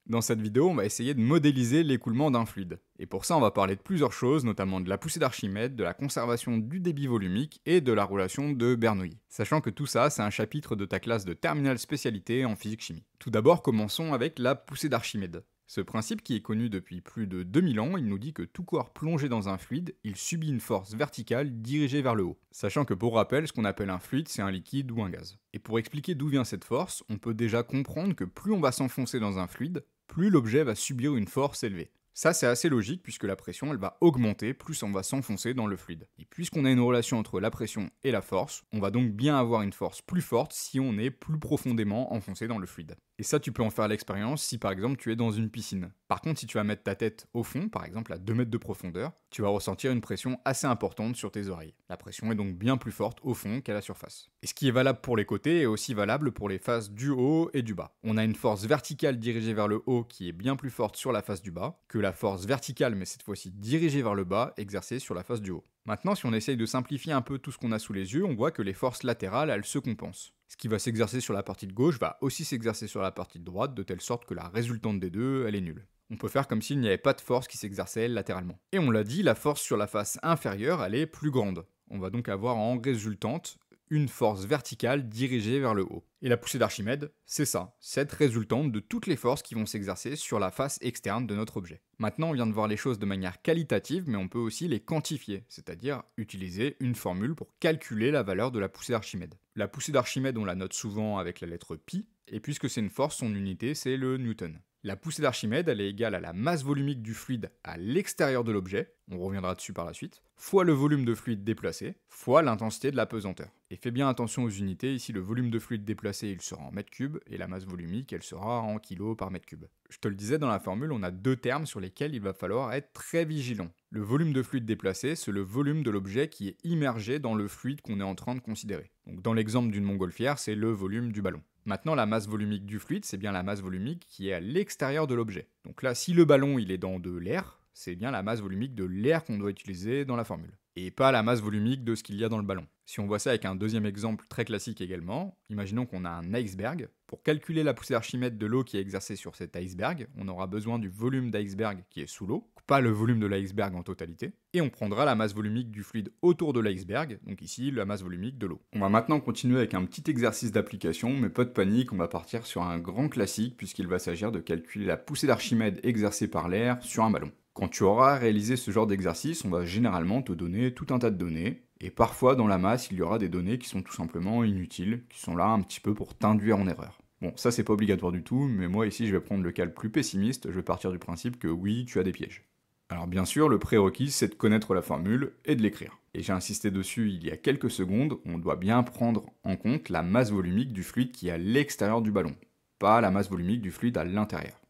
Dans cette vidéo, on va essayer de modéliser l'écoulement d'un fluide. Et pour ça, on va parler de plusieurs choses, notamment de la poussée d'Archimède, de la conservation du débit volumique et de la relation de Bernoulli. Sachant que tout ça, c'est un chapitre de ta classe de terminale spécialité en physique-chimie. Tout d'abord, commençons avec la poussée d'Archimède. Ce principe qui est connu depuis plus de 2000 ans, il nous dit que tout corps plongé dans un fluide, il subit une force verticale dirigée vers le haut. Sachant que pour rappel, ce qu'on appelle un fluide, c'est un liquide ou un gaz. Et pour expliquer d'où vient cette force, on peut déjà comprendre que plus on va s'enfoncer dans un fluide, plus l'objet va subir une force élevée. Ça, c'est assez logique puisque la pression, elle va augmenter plus on va s'enfoncer dans le fluide. Et puisqu'on a une relation entre la pression et la force, on va donc bien avoir une force plus forte si on est plus profondément enfoncé dans le fluide. Et ça, tu peux en faire l'expérience si par exemple tu es dans une piscine. Par contre, si tu vas mettre ta tête au fond, par exemple à 2 mètres de profondeur, tu vas ressentir une pression assez importante sur tes oreilles. La pression est donc bien plus forte au fond qu'à la surface. Et ce qui est valable pour les côtés est aussi valable pour les faces du haut et du bas. On a une force verticale dirigée vers le haut qui est bien plus forte sur la face du bas que la force verticale, mais cette fois-ci dirigée vers le bas, exercée sur la face du haut. Maintenant, si on essaye de simplifier un peu tout ce qu'on a sous les yeux, on voit que les forces latérales, elles se compensent. Ce qui va s'exercer sur la partie de gauche va aussi s'exercer sur la partie de droite, de telle sorte que la résultante des deux, elle est nulle. On peut faire comme s'il n'y avait pas de force qui s'exerçait latéralement. Et on l'a dit, la force sur la face inférieure, elle est plus grande. On va donc avoir en résultante une force verticale dirigée vers le haut. Et la poussée d'Archimède, c'est ça, cette résultante de toutes les forces qui vont s'exercer sur la face externe de notre objet. Maintenant, on vient de voir les choses de manière qualitative, mais on peut aussi les quantifier, c'est-à-dire utiliser une formule pour calculer la valeur de la poussée d'Archimède. La poussée d'Archimède, on la note souvent avec la lettre pi, et puisque c'est une force, son unité, c'est le newton. La poussée d'Archimède, elle est égale à la masse volumique du fluide à l'extérieur de l'objet, on reviendra dessus par la suite, fois le volume de fluide déplacé, fois l'intensité de la pesanteur. Et fais bien attention aux unités, ici le volume de fluide déplacé, il sera en mètres cubes, et la masse volumique, elle sera en kilos par mètre cube. Je te le disais dans la formule, on a deux termes sur lesquels il va falloir être très vigilant. Le volume de fluide déplacé, c'est le volume de l'objet qui est immergé dans le fluide qu'on est en train de considérer. Donc dans l'exemple d'une montgolfière, c'est le volume du ballon. Maintenant, la masse volumique du fluide, c'est bien la masse volumique qui est à l'extérieur de l'objet. Donc là, si le ballon il est dans de l'air, c'est bien la masse volumique de l'air qu'on doit utiliser dans la formule. Et pas la masse volumique de ce qu'il y a dans le ballon. Si on voit ça avec un deuxième exemple très classique également, imaginons qu'on a un iceberg. Pour calculer la poussée d'Archimède de l'eau qui est exercée sur cet iceberg, on aura besoin du volume d'iceberg qui est sous l'eau, pas le volume de l'iceberg en totalité, et on prendra la masse volumique du fluide autour de l'iceberg, donc ici la masse volumique de l'eau. On va maintenant continuer avec un petit exercice d'application, mais pas de panique, on va partir sur un grand classique puisqu'il va s'agir de calculer la poussée d'Archimède exercée par l'air sur un ballon. Quand tu auras réalisé ce genre d'exercice, on va généralement te donner tout un tas de données, et parfois dans la masse, il y aura des données qui sont tout simplement inutiles, qui sont là un petit peu pour t'induire en erreur. Bon, ça c'est pas obligatoire du tout, mais moi ici je vais prendre le cas le plus pessimiste, je vais partir du principe que oui, tu as des pièges. Alors bien sûr, le prérequis c'est de connaître la formule et de l'écrire. Et j'ai insisté dessus il y a quelques secondes, on doit bien prendre en compte la masse volumique du fluide qui est à l'extérieur du ballon, pas la masse volumique du fluide à l'intérieur.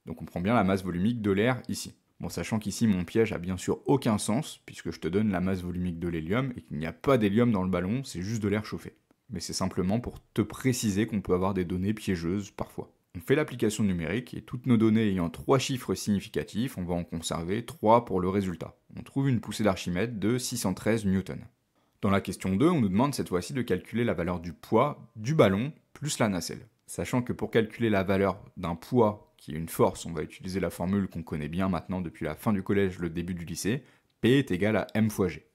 Donc on prend bien la masse volumique de l'air ici. Bon, sachant qu'ici mon piège a bien sûr aucun sens, puisque je te donne la masse volumique de l'hélium, et qu'il n'y a pas d'hélium dans le ballon, c'est juste de l'air chauffé. Mais c'est simplement pour te préciser qu'on peut avoir des données piégeuses parfois. On fait l'application numérique, et toutes nos données ayant 3 chiffres significatifs, on va en conserver 3 pour le résultat. On trouve une poussée d'Archimède de 613 newtons. Dans la question 2, on nous demande cette fois-ci de calculer la valeur du poids du ballon plus la nacelle. Sachant que pour calculer la valeur d'un poids qui est une force, on va utiliser la formule qu'on connaît bien maintenant depuis la fin du collège, le début du lycée, P est égal à M fois G.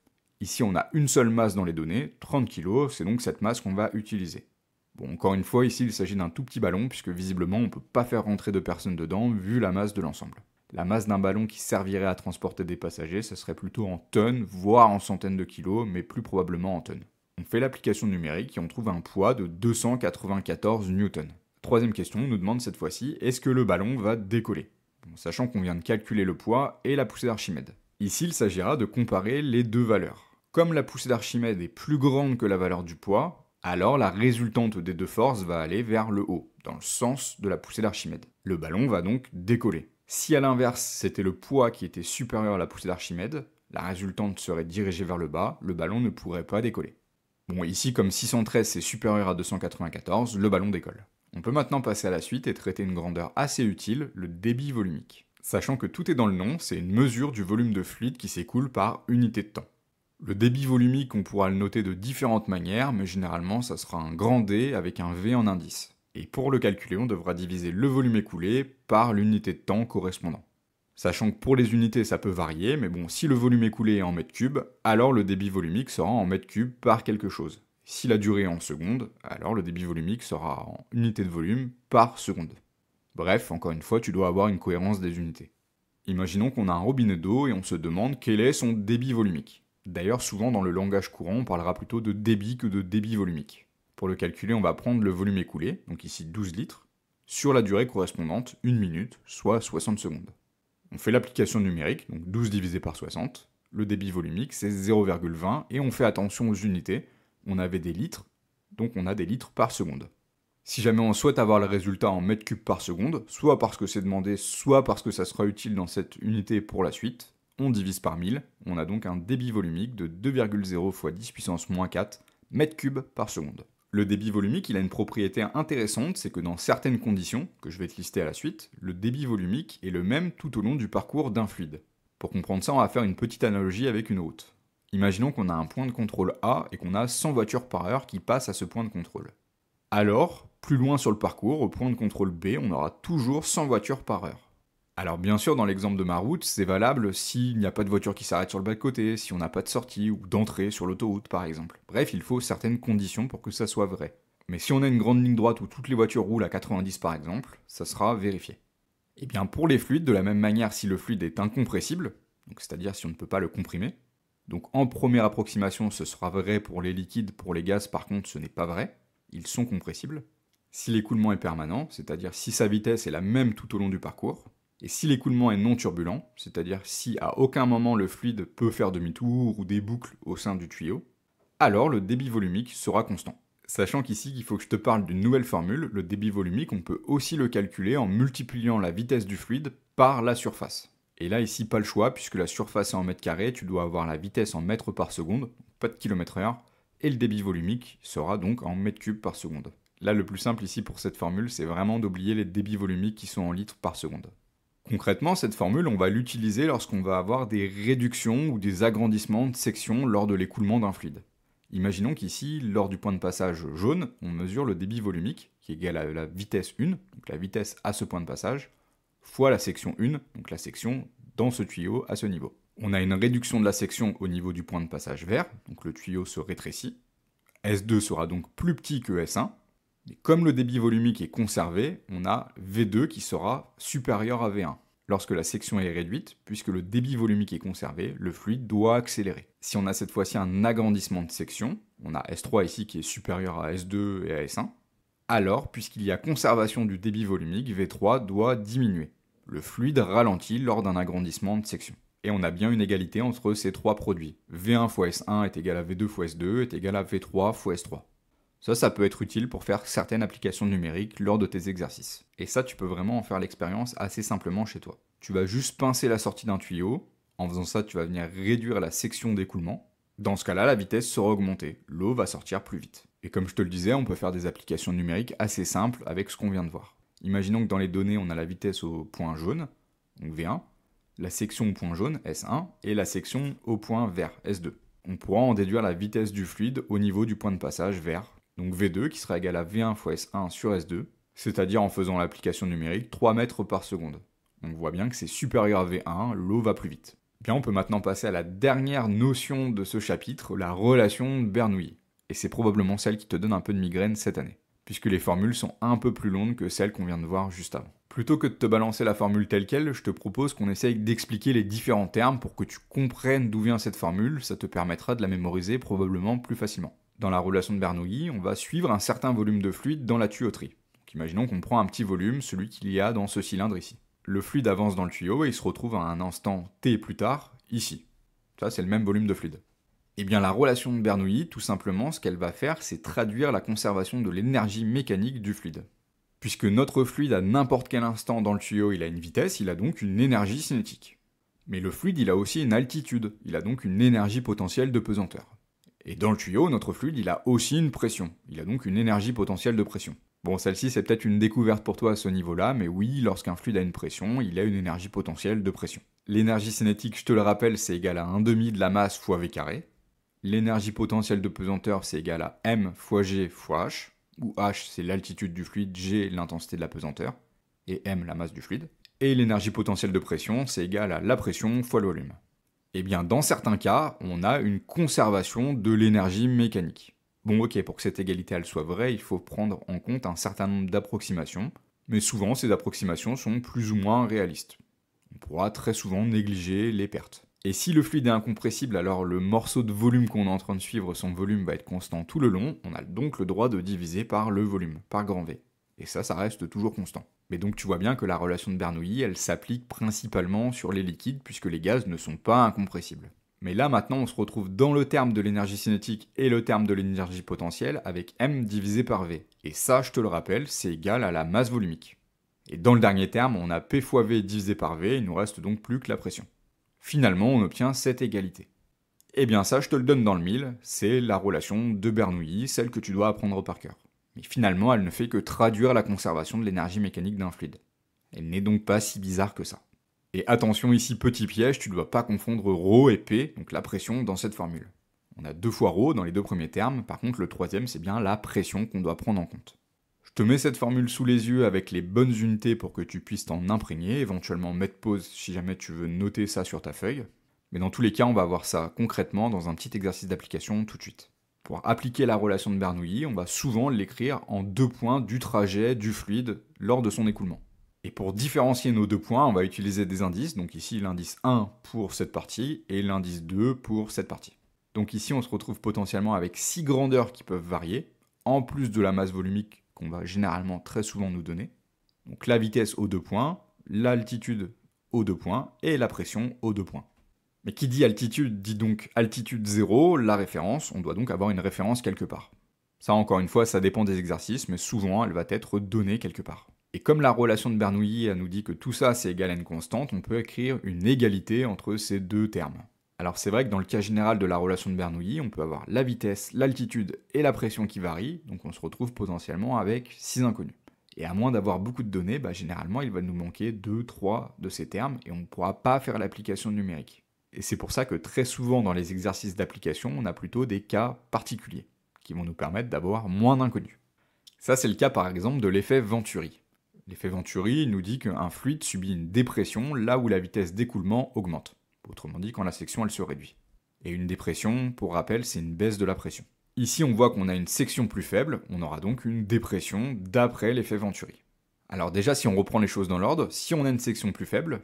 Ici on a une seule masse dans les données, 30 kg, c'est donc cette masse qu'on va utiliser. Bon, encore une fois, ici il s'agit d'un tout petit ballon, puisque visiblement on ne peut pas faire rentrer de personnes dedans, vu la masse de l'ensemble. La masse d'un ballon qui servirait à transporter des passagers, ce serait plutôt en tonnes, voire en centaines de kilos, mais plus probablement en tonnes. On fait l'application numérique et on trouve un poids de 294 newtons. Troisième question nous demande cette fois-ci, est-ce que le ballon va décoller? Bon, sachant qu'on vient de calculer le poids et la poussée d'Archimède. Ici, il s'agira de comparer les deux valeurs. Comme la poussée d'Archimède est plus grande que la valeur du poids, alors la résultante des deux forces va aller vers le haut, dans le sens de la poussée d'Archimède. Le ballon va donc décoller. Si à l'inverse, c'était le poids qui était supérieur à la poussée d'Archimède, la résultante serait dirigée vers le bas, le ballon ne pourrait pas décoller. Bon, ici, comme 613 c'est supérieur à 294, le ballon décolle. On peut maintenant passer à la suite et traiter une grandeur assez utile, le débit volumique. Sachant que tout est dans le nom, c'est une mesure du volume de fluide qui s'écoule par unité de temps. Le débit volumique, on pourra le noter de différentes manières, mais généralement ça sera un grand D avec un V en indice. Et pour le calculer, on devra diviser le volume écoulé par l'unité de temps correspondant. Sachant que pour les unités, ça peut varier, mais bon, si le volume écoulé est en mètres cubes, alors le débit volumique sera en mètres cubes par quelque chose. Si la durée est en secondes, alors le débit volumique sera en unité de volume par seconde. Bref, encore une fois, tu dois avoir une cohérence des unités. Imaginons qu'on a un robinet d'eau et on se demande quel est son débit volumique. D'ailleurs, souvent dans le langage courant, on parlera plutôt de débit que de débit volumique. Pour le calculer, on va prendre le volume écoulé, donc ici 12 litres, sur la durée correspondante, 1 minute, soit 60 secondes. On fait l'application numérique, donc 12 divisé par 60. Le débit volumique, c'est 0,20, et on fait attention aux unités. On avait des litres, donc on a des litres par seconde. Si jamais on souhaite avoir le résultat en mètres cubes par seconde, soit parce que c'est demandé, soit parce que ça sera utile dans cette unité pour la suite, on divise par 1000, on a donc un débit volumique de 2,0 fois 10 puissance moins 4 mètres cubes par seconde. Le débit volumique, il a une propriété intéressante, c'est que dans certaines conditions, que je vais te lister à la suite, le débit volumique est le même tout au long du parcours d'un fluide. Pour comprendre ça, on va faire une petite analogie avec une route. Imaginons qu'on a un point de contrôle A et qu'on a 100 voitures par heure qui passent à ce point de contrôle. Alors, plus loin sur le parcours, au point de contrôle B, on aura toujours 100 voitures par heure. Alors bien sûr, dans l'exemple de ma route, c'est valable s'il n'y a pas de voiture qui s'arrête sur le bas-de-côté, si on n'a pas de sortie ou d'entrée sur l'autoroute par exemple. Bref, il faut certaines conditions pour que ça soit vrai. Mais si on a une grande ligne droite où toutes les voitures roulent à 90 par exemple, ça sera vérifié. Et bien pour les fluides, de la même manière, si le fluide est incompressible, donc c'est-à-dire si on ne peut pas le comprimer, donc en première approximation ce sera vrai pour les liquides, pour les gaz par contre ce n'est pas vrai, ils sont compressibles. Si l'écoulement est permanent, c'est-à-dire si sa vitesse est la même tout au long du parcours, et si l'écoulement est non turbulent, c'est-à-dire si à aucun moment le fluide peut faire demi-tour ou des boucles au sein du tuyau, alors le débit volumique sera constant. Sachant qu'ici, il faut que je te parle d'une nouvelle formule, le débit volumique, on peut aussi le calculer en multipliant la vitesse du fluide par la surface. Et là, ici, pas le choix, puisque la surface est en mètres carrés, tu dois avoir la vitesse en mètres par seconde, pas de km/h, et le débit volumique sera donc en mètres cubes par seconde. Là, le plus simple ici pour cette formule, c'est vraiment d'oublier les débits volumiques qui sont en litres par seconde. Concrètement, cette formule, on va l'utiliser lorsqu'on va avoir des réductions ou des agrandissements de sections lors de l'écoulement d'un fluide. Imaginons qu'ici, lors du point de passage jaune, on mesure le débit volumique, qui est égal à la vitesse 1, donc la vitesse à ce point de passage, fois la section 1, donc la section dans ce tuyau à ce niveau. On a une réduction de la section au niveau du point de passage vert, donc le tuyau se rétrécit. S2 sera donc plus petit que S1, et comme le débit volumique est conservé, on a V2 qui sera supérieur à V1. Lorsque la section est réduite, puisque le débit volumique est conservé, le fluide doit accélérer. Si on a cette fois-ci un agrandissement de section, on a S3 ici qui est supérieur à S2 et à S1, alors, puisqu'il y a conservation du débit volumique, V3 doit diminuer. Le fluide ralentit lors d'un agrandissement de section. Et on a bien une égalité entre ces trois produits. V1 fois S1 est égal à V2 fois S2 est égal à V3 fois S3. Ça peut être utile pour faire certaines applications numériques lors de tes exercices. Et ça, tu peux vraiment en faire l'expérience assez simplement chez toi. Tu vas juste pincer la sortie d'un tuyau. En faisant ça, tu vas venir réduire la section d'écoulement. Dans ce cas-là, la vitesse sera augmentée. L'eau va sortir plus vite. Et comme je te le disais, on peut faire des applications numériques assez simples avec ce qu'on vient de voir. Imaginons que dans les données, on a la vitesse au point jaune, donc V1, la section au point jaune, S1, et la section au point vert, S2. On pourra en déduire la vitesse du fluide au niveau du point de passage vert, donc V2 qui sera égal à V1 fois S1 sur S2, c'est-à-dire en faisant l'application numérique 3 mètres par seconde. On voit bien que c'est supérieur à V1, l'eau va plus vite. Bien, on peut maintenant passer à la dernière notion de ce chapitre, la relation de Bernoulli. Et c'est probablement celle qui te donne un peu de migraine cette année, puisque les formules sont un peu plus longues que celles qu'on vient de voir juste avant. Plutôt que de te balancer la formule telle quelle, je te propose qu'on essaye d'expliquer les différents termes pour que tu comprennes d'où vient cette formule, ça te permettra de la mémoriser probablement plus facilement. Dans la relation de Bernoulli, on va suivre un certain volume de fluide dans la tuyauterie. Donc imaginons qu'on prend un petit volume, celui qu'il y a dans ce cylindre ici. Le fluide avance dans le tuyau et il se retrouve à un instant t plus tard, ici. Ça, c'est le même volume de fluide. Eh bien, la relation de Bernoulli, tout simplement, ce qu'elle va faire, c'est traduire la conservation de l'énergie mécanique du fluide. Puisque notre fluide, à n'importe quel instant dans le tuyau, il a une vitesse, il a donc une énergie cinétique. Mais le fluide, il a aussi une altitude, il a donc une énergie potentielle de pesanteur. Et dans le tuyau, notre fluide, il a aussi une pression, il a donc une énergie potentielle de pression. Bon, celle-ci, c'est peut-être une découverte pour toi à ce niveau-là, mais oui, lorsqu'un fluide a une pression, il a une énergie potentielle de pression. L'énergie cinétique, je te le rappelle, c'est égal à 1/2 de la masse fois V carré. L'énergie potentielle de pesanteur, c'est égal à m fois g fois h. où H c'est l'altitude du fluide, G l'intensité de la pesanteur, et M la masse du fluide. Et l'énergie potentielle de pression, c'est égal à la pression fois le volume. Et bien dans certains cas, on a une conservation de l'énergie mécanique. Bon ok, pour que cette égalité elle soit vraie, il faut prendre en compte un certain nombre d'approximations, mais souvent ces approximations sont plus ou moins réalistes. On pourra très souvent négliger les pertes. Et si le fluide est incompressible, alors le morceau de volume qu'on est en train de suivre, son volume va être constant tout le long, on a donc le droit de diviser par le volume, par grand V. Et ça reste toujours constant. Mais donc tu vois bien que la relation de Bernoulli, elle s'applique principalement sur les liquides, puisque les gaz ne sont pas incompressibles. Mais là maintenant on se retrouve dans le terme de l'énergie cinétique et le terme de l'énergie potentielle avec M divisé par V. Et ça, je te le rappelle, c'est égal à la masse volumique. Et dans le dernier terme, on a P fois V divisé par V, il nous reste donc plus que la pression. Finalement, on obtient cette égalité. Et bien ça, je te le donne dans le mille, c'est la relation de Bernoulli, celle que tu dois apprendre par cœur. Mais finalement, elle ne fait que traduire la conservation de l'énergie mécanique d'un fluide. Elle n'est donc pas si bizarre que ça. Et attention ici, petit piège, tu ne dois pas confondre ρ et P, donc la pression, dans cette formule. On a 2 fois ρ dans les deux premiers termes, par contre le troisième c'est bien la pression qu'on doit prendre en compte. Je te mets cette formule sous les yeux avec les bonnes unités pour que tu puisses t'en imprégner, éventuellement mettre pause si jamais tu veux noter ça sur ta feuille. Mais dans tous les cas, on va voir ça concrètement dans un petit exercice d'application tout de suite. Pour appliquer la relation de Bernoulli, on va souvent l'écrire en 2 points du trajet du fluide lors de son écoulement. Et pour différencier nos 2 points, on va utiliser des indices, donc ici l'indice 1 pour cette partie et l'indice 2 pour cette partie. Donc ici on se retrouve potentiellement avec 6 grandeurs qui peuvent varier, en plus de la masse volumique qu'on va généralement très souvent nous donner. Donc la vitesse aux 2 points, l'altitude aux 2 points et la pression aux 2 points. Mais qui dit altitude dit donc altitude 0, la référence, on doit donc avoir une référence quelque part. Ça encore une fois, ça dépend des exercices, mais souvent elle va être donnée quelque part. Et comme la relation de Bernoulli elle nous dit que tout ça c'est égal à une constante, on peut écrire une égalité entre ces deux termes. Alors c'est vrai que dans le cas général de la relation de Bernoulli, on peut avoir la vitesse, l'altitude et la pression qui varient, donc on se retrouve potentiellement avec 6 inconnus. Et à moins d'avoir beaucoup de données, généralement il va nous manquer 2, 3 de ces termes et on ne pourra pas faire l'application numérique. Et c'est pour ça que très souvent dans les exercices d'application, on a plutôt des cas particuliers, qui vont nous permettre d'avoir moins d'inconnus. Ça c'est le cas par exemple de l'effet Venturi. L'effet Venturi nous dit qu'un fluide subit une dépression là où la vitesse d'écoulement augmente. Autrement dit, quand la section elle se réduit. Et une dépression, pour rappel, c'est une baisse de la pression. Ici, on voit qu'on a une section plus faible, on aura donc une dépression d'après l'effet Venturi. Alors déjà, si on reprend les choses dans l'ordre, si on a une section plus faible,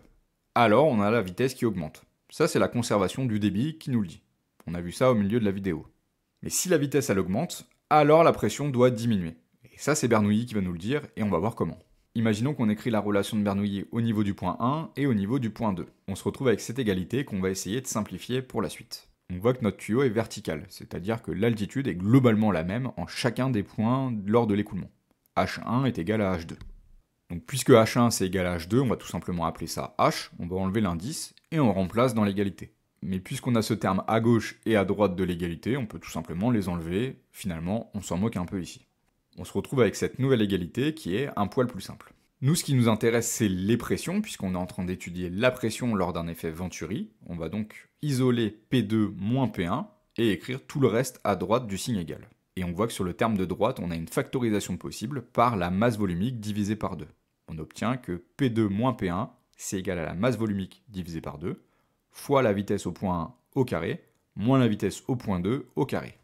alors on a la vitesse qui augmente. Ça, c'est la conservation du débit qui nous le dit. On a vu ça au milieu de la vidéo. Mais si la vitesse elle augmente, alors la pression doit diminuer. Et ça, c'est Bernoulli qui va nous le dire, et on va voir comment. Imaginons qu'on écrit la relation de Bernoulli au niveau du point 1 et au niveau du point 2. On se retrouve avec cette égalité qu'on va essayer de simplifier pour la suite. On voit que notre tuyau est vertical, c'est-à-dire que l'altitude est globalement la même en chacun des points lors de l'écoulement. H1 est égal à H2. Donc puisque H1 c'est égal à H2, on va tout simplement appeler ça H, on va enlever l'indice et on remplace dans l'égalité. Mais puisqu'on a ce terme à gauche et à droite de l'égalité, on peut tout simplement les enlever, finalement on s'en moque un peu ici. On se retrouve avec cette nouvelle égalité qui est un poil plus simple. Nous, ce qui nous intéresse, c'est les pressions, puisqu'on est en train d'étudier la pression lors d'un effet Venturi. On va donc isoler P2 moins P1 et écrire tout le reste à droite du signe égal. Et on voit que sur le terme de droite, on a une factorisation possible par la masse volumique divisée par 2. On obtient que P2 moins P1, c'est égal à la masse volumique divisée par 2, fois la vitesse au point 1 au carré, moins la vitesse au point 2 au carré.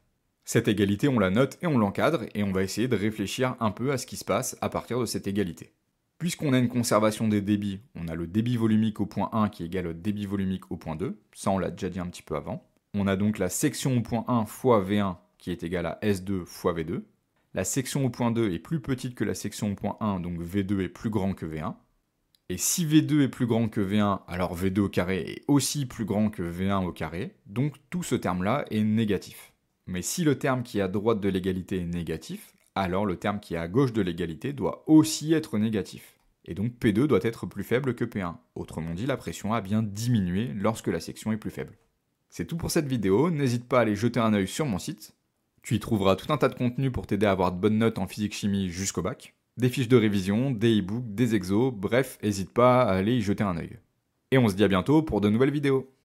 Cette égalité, on la note et on l'encadre, et on va essayer de réfléchir un peu à ce qui se passe à partir de cette égalité. Puisqu'on a une conservation des débits, on a le débit volumique au point 1 qui est égal au débit volumique au point 2, ça on l'a déjà dit un petit peu avant. On a donc la section au point 1 fois V1 qui est égale à S2 fois V2. La section au point 2 est plus petite que la section au point 1, donc V2 est plus grand que V1. Et si V2 est plus grand que V1, alors V2 au carré est aussi plus grand que V1 au carré, donc tout ce terme-là est négatif. Mais si le terme qui est à droite de l'égalité est négatif, alors le terme qui est à gauche de l'égalité doit aussi être négatif. Et donc P2 doit être plus faible que P1. Autrement dit, la pression a bien diminué lorsque la section est plus faible. C'est tout pour cette vidéo, n'hésite pas à aller jeter un œil sur mon site. Tu y trouveras tout un tas de contenus pour t'aider à avoir de bonnes notes en physique-chimie jusqu'au bac. Des fiches de révision, des e-books, des exos, bref, n'hésite pas à aller y jeter un œil. Et on se dit à bientôt pour de nouvelles vidéos.